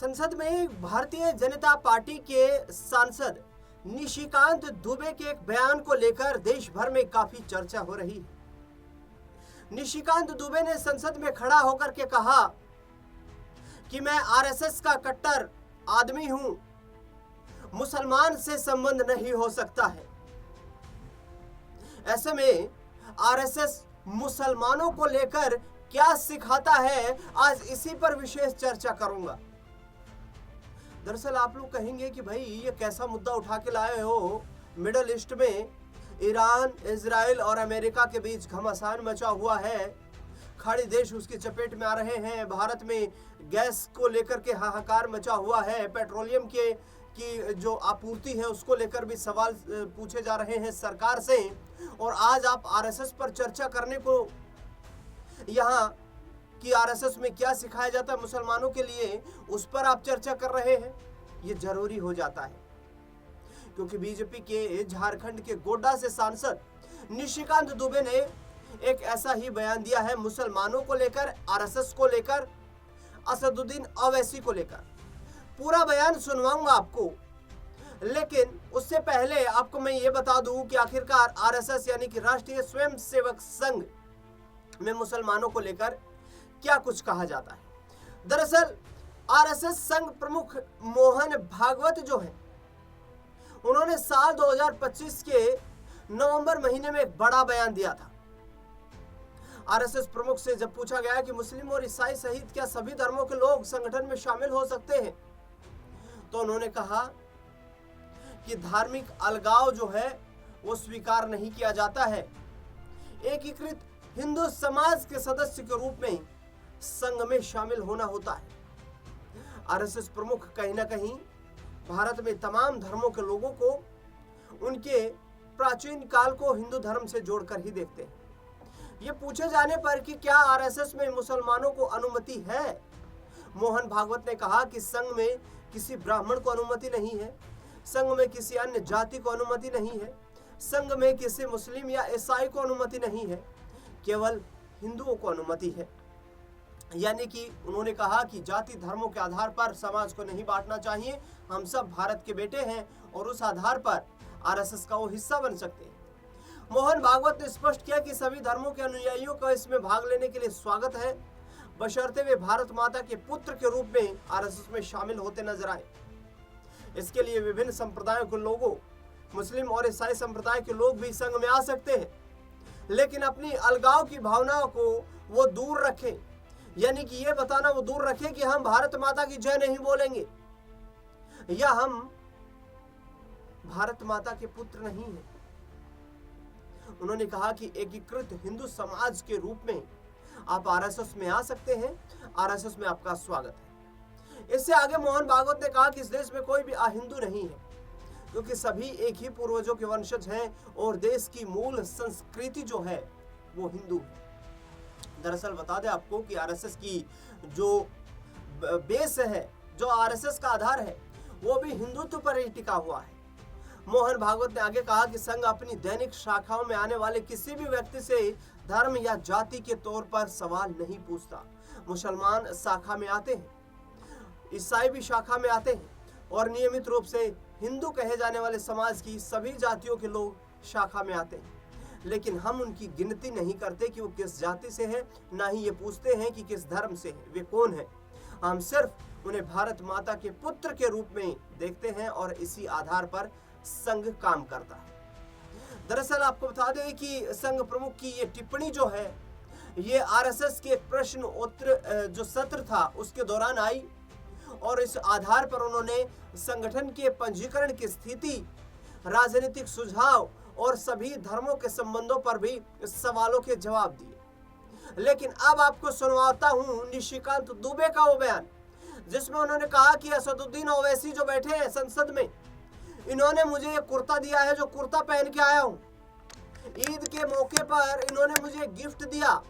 संसद में भारतीय जनता पार्टी के सांसद निशिकांत दुबे के एक बयान को लेकर देश भर में काफी चर्चा हो रही है। निशिकांत दुबे ने संसद में खड़ा होकर के कहा कि मैं आरएसएस का कट्टर आदमी हूं, मुसलमान से संबंध नहीं हो सकता है। ऐसे में आरएसएस मुसलमानों को लेकर क्या सिखाता है, आज इसी पर विशेष चर्चा करूंगा। दरअसल आप लोग कहेंगे कि भाई ये कैसा मुद्दा उठा के लाए हो। मिडल ईस्ट में ईरान, इजराइल और अमेरिका के बीच घमासान मचा हुआ है। खाड़ी देश उसकी चपेट में आ रहे हैं। भारत में गैस को लेकर के हाहाकार मचा हुआ है। पेट्रोलियम की जो आपूर्ति है उसको लेकर भी सवाल पूछे जा रहे हैं सरकार से। और आज आप आरएसएस पर चर्चा करने को यहाँ कि आरएसएस में क्या सिखाया जाता है मुसलमानों के लिए, उस पर आप चर्चा कर रहे हैं। ये जरूरी हो जाता है क्योंकि बीजेपी के झारखंड के गोड्डा से सांसद निशिकांत दुबे ने एक ऐसा ही बयान दिया है मुसलमानों को लेकर, आरएसएस को लेकर, असदुद्दीन ओवैसी को लेकर। पूरा बयान सुनवाऊंगा आपको, लेकिन उससे पहले आपको मैं ये बता दूं कि आखिरकार आरएसएस यानी कि राष्ट्रीय स्वयंसेवक संघ में मुसलमानों को लेकर क्या कुछ कहा जाता है। दरअसल आरएसएस संघ प्रमुख मोहन भागवत जो है, उन्होंने साल 2025 के नवंबर महीने में एक बड़ा बयान दिया था। आरएसएस प्रमुख से जब पूछा गया कि मुस्लिम और ईसाई सहित क्या सभी धर्मों के लोग संगठन में शामिल हो सकते हैं, तो उन्होंने कहा कि धार्मिक अलगाव जो है वो स्वीकार नहीं किया जाता है। एकीकृत हिंदू समाज के सदस्य के रूप में संघ में शामिल होना होता है। आरएसएस प्रमुख कहीं ना कहीं भारत में तमाम धर्मों के लोगों को उनके प्राचीन काल को हिंदू धर्म से जोड़कर ही देखते हैं। ये पूछे जाने पर कि क्या आरएसएस में मुसलमानों को अनुमति है, मोहन भागवत ने कहा कि संघ में किसी ब्राह्मण को अनुमति नहीं है, संघ में किसी अन्य जाति को अनुमति नहीं है, संघ में किसी मुस्लिम या ईसाई को अनुमति नहीं है, केवल हिंदुओं को अनुमति है। यानी कि उन्होंने कहा कि जाति धर्मों के आधार पर समाज को नहीं बांटना चाहिए। हम सब भारत के बेटे हैं और उस आधार पर आरएसएस का वो हिस्सा बन सकते हैं। मोहन भागवत ने स्पष्ट किया कि सभी धर्मों के अनुयायियों का इसमें भाग लेने के लिए स्वागत है, बशर्ते वे भारत माता के पुत्र के रूप में आरएसएस में शामिल होते नजर आए। इसके लिए विभिन्न संप्रदायों के लोगों, मुस्लिम और ईसाई संप्रदाय के लोग भी संघ में आ सकते हैं, लेकिन अपनी अलगाव की भावनाओं को वो दूर रखें। यानी कि ये बताना वो दूर रखें कि हम भारत माता की जय नहीं बोलेंगे या हम भारत माता के पुत्र नहीं हैं। उन्होंने कहा कि एकीकृत हिंदू समाज के रूप में आप आरएसएस में आ सकते हैं, आरएसएस में आपका स्वागत है। इससे आगे मोहन भागवत ने कहा कि इस देश में कोई भी अहिंदू नहीं है, क्योंकि सभी एक ही पूर्वजों के वंशज हैं और देश की मूल संस्कृति जो है वो हिंदू है। दरअसल बता दें आपको कि आरएसएस की जो बेस है, जो आरएसएस का आधार है, वो भी हिंदुत्व पर ही टिका हुआ है। मोहन भागवत ने आगे कहा कि संघ अपनी दैनिक शाखाओं में आने वाले किसी भी व्यक्ति से धर्म या जाति के तौर पर सवाल नहीं पूछता। मुसलमान शाखा में आते हैं, ईसाई भी शाखा में आते हैं और नियमित रूप से हिंदू कहे जाने वाले समाज की सभी जातियों के लोग शाखा में आते हैं, लेकिन हम उनकी गिनती नहीं करते कि वो किस जाति से है, ना ही ये पूछते हैं कि किस धर्म से है, वे कौन है। हम सिर्फ उन्हें भारत माता के पुत्र के रूप में देखते हैं और इसी आधार पर संघ काम करता है। दरअसल आपको बता दें कि संघ प्रमुख की ये टिप्पणी जो है, ये आरएसएस के एक प्रश्न उत्तर जो सत्र था उसके दौरान आई और इस आधार पर उन्होंने संगठन के पंजीकरण की स्थिति, राजनीतिक सुझाव और सभी धर्मों के संबंधों पर भी सवालों के जवाब दिए। लेकिन अब आपको सुनवाता हूं निशिकांत दुबे का वो बयान, जिसमें उन्होंने कहा कि असदुद्दीन ओवैसी जो बैठे हैं संसद में, इन्होंने मुझे ये कुर्ता दिया है जो कुर्ता पहन के आया हूं। ईद के मौके पर इन्होंने मुझे गिफ्ट दिया।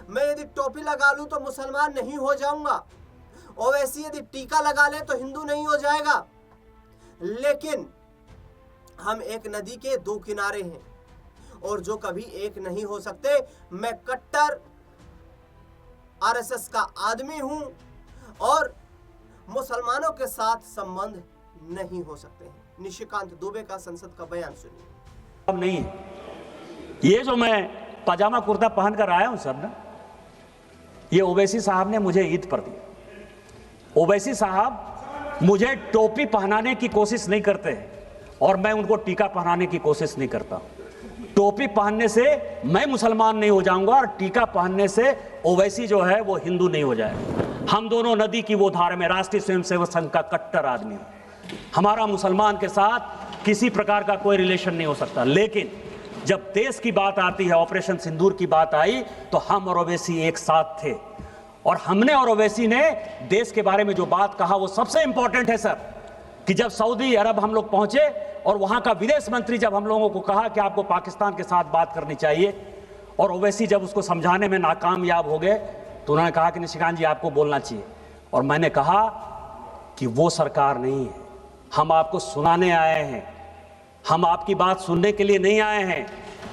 मैं यदि टोपी लगा लूं तो मुसलमान नहीं हो जाऊंगा, ओवैसी यदि टीका लगा ले तो हिंदू नहीं हो जाएगा। लेकिन हम एक नदी के दो किनारे हैं और जो कभी एक नहीं हो सकते। मैं कट्टर आरएसएस का आदमी हूं और मुसलमानों के साथ संबंध नहीं हो सकते हैं। निशिकांत दुबे का संसद का बयान सुनिए। अब नहीं है, ये जो मैं पजामा कुर्ता पहन कर आया हूं सब ना, ये ओवैसी साहब ने मुझे ईद पर दिया। ओवैसी साहब मुझे टोपी पहनाने की कोशिश नहीं करते हैं और मैं उनको टीका पहनाने की कोशिश नहीं करता। टोपी पहनने से मैं मुसलमान नहीं हो जाऊंगा और टीका पहनने से ओवैसी जो है वो हिंदू नहीं हो जाएगा। हम दोनों नदी की वो धार में राष्ट्रीय स्वयंसेवक संघ का कट्टर आदमी हूं। हमारा मुसलमान के साथ किसी प्रकार का कोई रिलेशन नहीं हो सकता, लेकिन जब देश की बात आती है, ऑपरेशन सिंदूर की बात आई, तो हम और ओवैसी एक साथ थे और हमने और ओवैसी ने देश के बारे में जो बात कहा वो सबसे इंपॉर्टेंट है सर, कि जब सऊदी अरब हम लोग पहुंचे और वहां का विदेश मंत्री जब हम लोगों को कहा कि आपको पाकिस्तान के साथ बात करनी चाहिए और ओवैसी जब उसको समझाने में नाकामयाब हो गए तो उन्होंने कहा कि निशिकांत जी आपको बोलना चाहिए। और मैंने कहा कि वो सरकार नहीं है, हम आपको सुनाने आए हैं, हम आपकी बात सुनने के लिए नहीं आए हैं।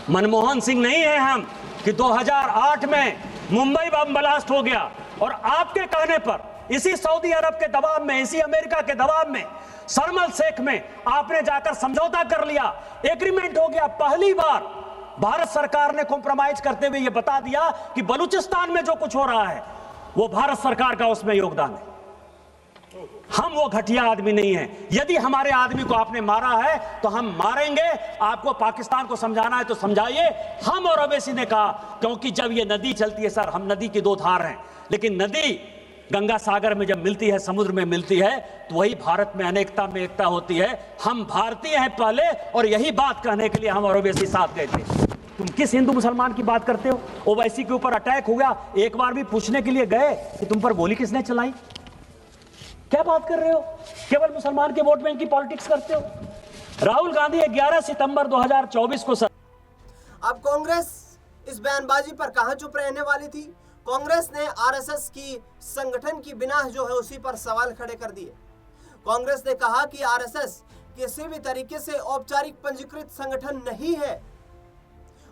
मनमोहन सिंह नहीं है हम कि 2008 में मुंबई बम ब्लास्ट हो गया और आपके कहने पर इसी सऊदी अरब के दबाव में, इसी अमेरिका के दबाव में, शर्म शेख में आपने जाकर समझौता कर लिया, एग्रीमेंट हो गया। पहली बार भारत सरकार ने कॉम्प्रोमाइज करते हुए यह बता दिया कि बलूचिस्तान में जो कुछ हो रहा है वो भारत सरकार का उसमें योगदान है। हम वो घटिया आदमी नहीं हैं। यदि हमारे आदमी को आपने मारा है तो हम मारेंगे। आपको पाकिस्तान को समझाना है तो समझाइए। हम और ओवैसी ने कहा, क्योंकि जब ये नदी चलती है सर, हम नदी की दो धार हैं, लेकिन नदी गंगा सागर में जब मिलती है, समुद्र में मिलती है, तो वही भारत में अनेकता में एकता होती है। हम भारतीय हैं पहले, और यही बात कहने के लिए हम और ओवैसी साथ गए थे। तुम किस हिंदू मुसलमान की बात करते हो? ओवैसी के ऊपर अटैक हो गया, एक बार भी पूछने के लिए गए कि तुम पर गोली किसने चलाई? क्या बात कर रहे हो? केवल मुसलमान के वोट बैंक की पॉलिटिक्स करते हो। राहुल गांधी 11 सितंबर 2024 को सर। अब कांग्रेस इस बयानबाजी पर कहां चुप रहने वाली थी? कांग्रेस ने आरएसएस की संगठन की बिना जो है उसी पर सवाल खड़े कर दिए। कांग्रेस ने कहा कि आरएसएस किसी भी तरीके से औपचारिक पंजीकृत संगठन नहीं है।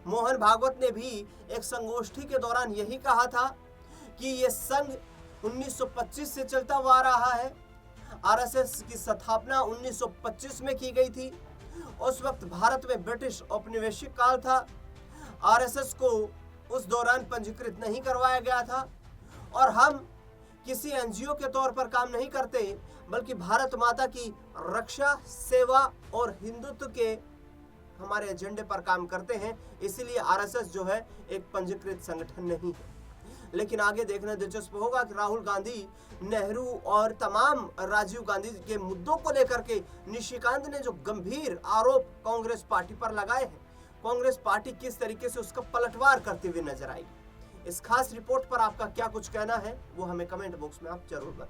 मोहन भागवत ने भी एक संगोष्ठी के दौरान यही कहा था कि यह संघ 1925 से चलता हुआ आ रहा है। आरएसएस की स्थापना 1925 में की गई थी। उस वक्त भारत में ब्रिटिश औपनिवेशिक काल था। आरएसएस को उस दौरान पंजीकृत नहीं करवाया गया था और हम किसी एनजीओ के तौर पर काम नहीं करते, बल्कि भारत माता की रक्षा, सेवा और हिंदुत्व के हमारे एजेंडे पर काम करते हैं। इसीलिए आरएसएस जो है एक पंजीकृत संगठन नहीं है। लेकिन आगे देखना दिलचस्प होगा कि राहुल गांधी, नेहरू और तमाम राजीव गांधी के मुद्दों को लेकर के निशिकांत ने जो गंभीर आरोप कांग्रेस पार्टी पर लगाए हैं, कांग्रेस पार्टी किस तरीके से उसका पलटवार करते हुए नजर आई। इस खास रिपोर्ट पर आपका क्या कुछ कहना है वो हमें कमेंट बॉक्स में आप जरूर बताएं।